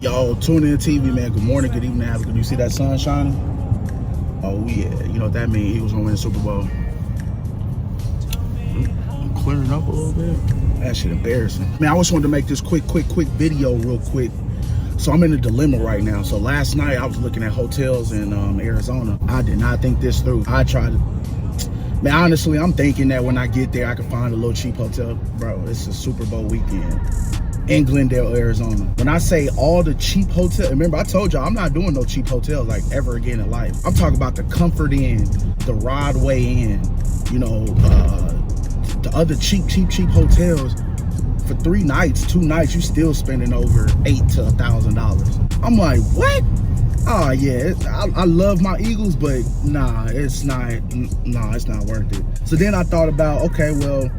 Y'all tune in TV, man. Good morning, good evening, have a good. You see that sun shining? Oh yeah, you know what that means. Eagles gonna win the Super Bowl. I'm clearing up a little bit. That shit embarrassing. Man, I just wanted to make this quick video real quick. So I'm in a dilemma right now. So last night I was looking at hotels in Arizona. I did not think this through. I tried to, man, honestly, I'm thinking that when I get there, I can find a little cheap hotel. Bro, it's a Super Bowl weekend in Glendale, Arizona. When I say all the cheap hotels, remember I told y'all I'm not doing no cheap hotels like ever again in life. I'm talking about the Comfort Inn, the Rodway Inn, you know, the other cheap hotels. For 3 nights, 2 nights, you still spending over $8,000 to $1,000. I'm like, what? Oh yeah, I love my Eagles, but nah, it's not worth it. So then I thought about, okay, well,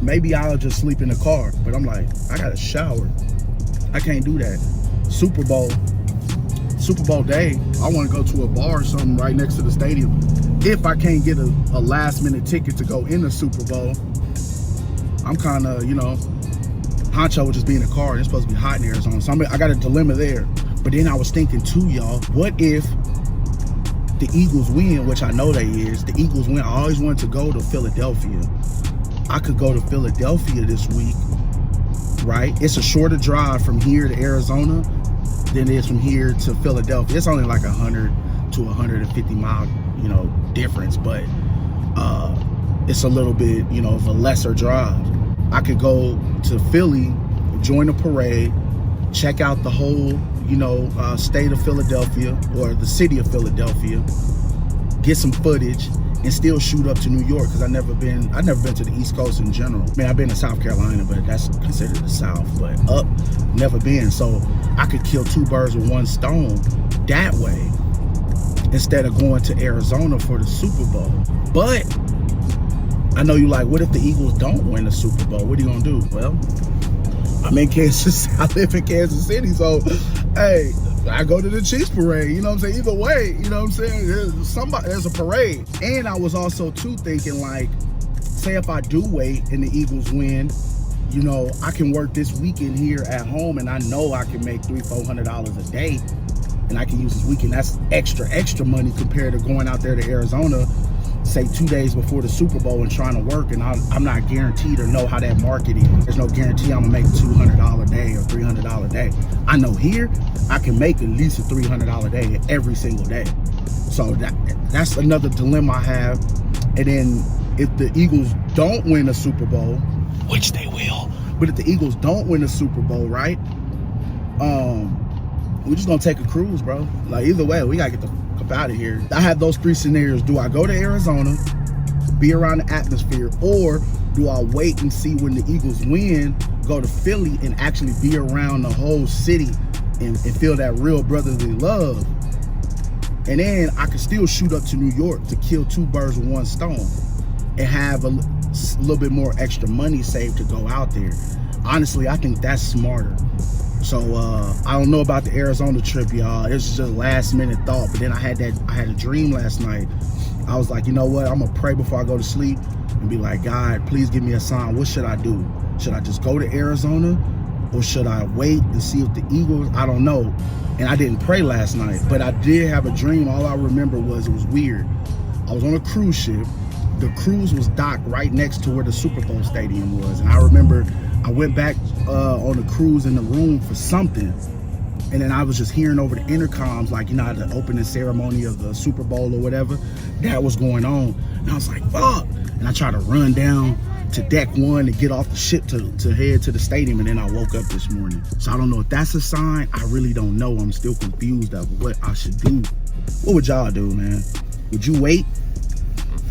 maybe I'll just sleep in the car. But I'm like, I gotta shower. I can't do that. Super Bowl day, I wanna go to a bar or something right next to the stadium. If I can't get a last minute ticket to go in the Super Bowl, I'm kinda, you know, Honcho would just be in the car and it's supposed to be hot in Arizona. So I got a dilemma there. But then I was thinking too, y'all, what if the Eagles win, which I know they is, the Eagles win. I always wanted to go to Philadelphia. I could go to Philadelphia this week, right? It's a shorter drive from here to Arizona than it is from here to Philadelphia. It's only like 100 to 150 mile, you know, difference, but it's a little bit, you know, of a lesser drive. I could go to Philly, join the parade, check out the whole, you know, state of Philadelphia or the city of Philadelphia, get some footage, and still shoot up to New York because I've never been to the East Coast in general. I mean, I've been to South Carolina, but that's considered the South. But up, never been. So I could kill 2 birds with 1 stone that way instead of going to Arizona for the Super Bowl. But I know you like, what if the Eagles don't win the Super Bowl? What are you gonna do? Well, I'm in Kansas. I live in Kansas City, so hey, I go to the Chiefs parade. You know what I'm saying? Either way, you know what I'm saying? There's a parade. And I was also too thinking, like, say if I do wait and the Eagles win, you know, I can work this weekend here at home, and I know I can make $300-400 a day, and I can use this weekend. That's extra money compared to going out there to Arizona, say 2 days before the Super Bowl and trying to work, and I'm not guaranteed or know how that market is. There's no guarantee I'm gonna make $200 a day or $300 a day. I know here I can make at least a $300 a day every single day. So that's another dilemma I have. And then if the Eagles don't win a Super Bowl, which they will, but if the Eagles don't win a Super Bowl, right? We're just gonna take a cruise, bro. Like, either way, we gotta get the fuck out of here. I have those 3 scenarios. Do I go to Arizona, be around the atmosphere, or do I wait and see when the Eagles win, go to Philly and actually be around the whole city and feel that real brotherly love? And then I can still shoot up to New York to kill 2 birds with 1 stone and have a little bit more extra money saved to go out there. Honestly, I think that's smarter. So I don't know about the Arizona trip, y'all. It's just last minute thought. But then I had a dream last night. I was like, you know what? I'm gonna pray before I go to sleep and be like, God, please give me a sign. What should I do? Should I just go to Arizona, or should I wait and see if the Eagles? I don't know. And I didn't pray last night, but I did have a dream. All I remember was it was weird. I was on a cruise ship. The cruise was docked right next to where the Super Bowl stadium was, and I remember I went back on the cruise in the room for something, and then I was just hearing over the intercoms, like, you know, the opening ceremony of the Super Bowl or whatever that was going on, and I was like, fuck, and I tried to run down to deck 1 to get off the ship to head to the stadium, and then I woke up this morning. So I don't know if that's a sign. I really don't know. I'm still confused of what I should do. What would y'all do, man? Would you wait?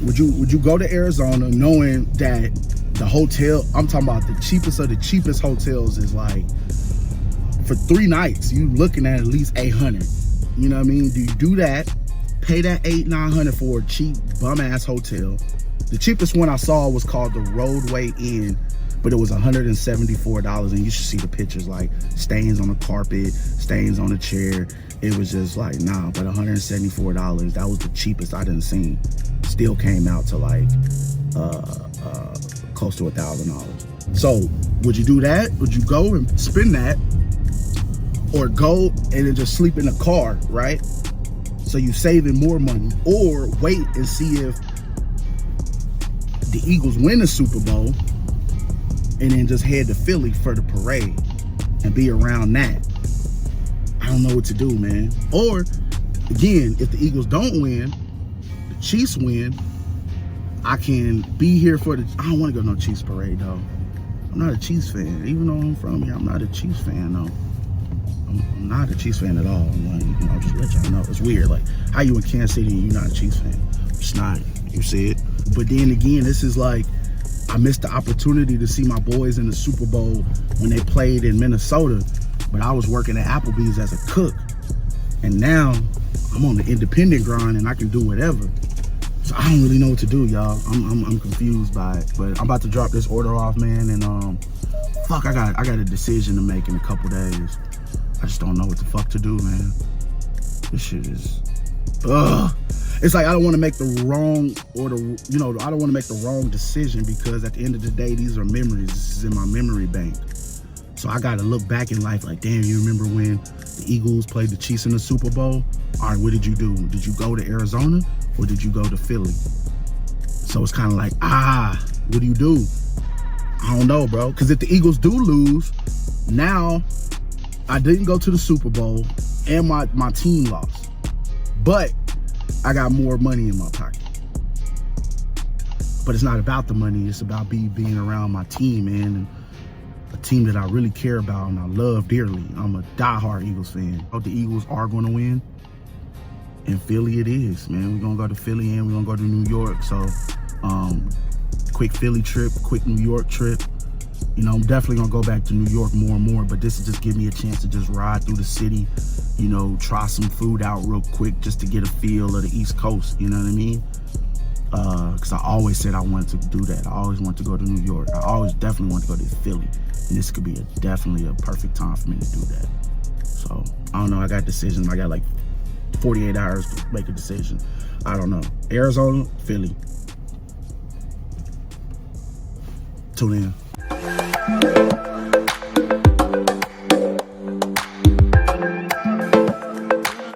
Would you go to Arizona knowing that the hotel, I'm talking about the cheapest of the cheapest hotels, is like, for 3 nights, you looking at least $800. You know what I mean? Do you do that? Pay that $800-900 for a cheap bum-ass hotel. The cheapest one I saw was called the Rodway Inn, but it was $174, and you should see the pictures, like stains on the carpet, stains on the chair. It was just like, nah, but $174, that was the cheapest I done seen. Still came out to like close to $1,000. So would you do that? Would you go and spend that? or go and then just sleep in the car, right? So you saving more money, or wait and see if the Eagles win the Super Bowl and then just head to Philly for the parade and be around that. I don't know what to do, man. Or again, if the Eagles don't win, the Chiefs win, I can be here for the, I don't want to go to no Chiefs parade though. I'm not a Chiefs fan. Even though I'm from here, I'm not a Chiefs fan though. I'm not a Chiefs fan at all. I'm like, you know, just let y'all know. It's weird. Like, how you in Kansas City and you're not a Chiefs fan? It's not. You see it? But then again, this is like, I missed the opportunity to see my boys in the Super Bowl when they played in Minnesota. But I was working at Applebee's as a cook. And now I'm on the independent grind and I can do whatever. So I don't really know what to do, y'all. I'm confused by it. But I'm about to drop this order off, man. And fuck, I got a decision to make in a couple days. I just don't know what the fuck to do, man. This shit is, it's like I don't want to make the wrong I don't want to make the wrong decision, because at the end of the day, these are memories. This is in my memory bank. So I got to look back in life like, damn, you remember when the Eagles played the Chiefs in the Super Bowl? All right, what did you do? Did you go to Arizona or did you go to Philly? So it's kind of like, what do you do? I don't know, bro. Because if the Eagles do lose, now I didn't go to the Super Bowl and my team lost. But I got more money in my pocket. But it's not about the money. It's about being around my team, man. And a team that I really care about and I love dearly. I'm a diehard Eagles fan. The Eagles are going to win. In Philly it is, man. We're going to go to Philly and we're going to go to New York. So, quick Philly trip, quick New York trip. You know, I'm definitely going to go back to New York more and more, but this will just give me a chance to just ride through the city, you know, try some food out real quick just to get a feel of the East Coast, you know what I mean? Because I always said I wanted to do that. I always wanted to go to New York. I always definitely want to go to Philly. And this could be definitely a perfect time for me to do that. So, I don't know. I got decisions. I got like 48 hours to make a decision. I don't know. Arizona, Philly. Tune in.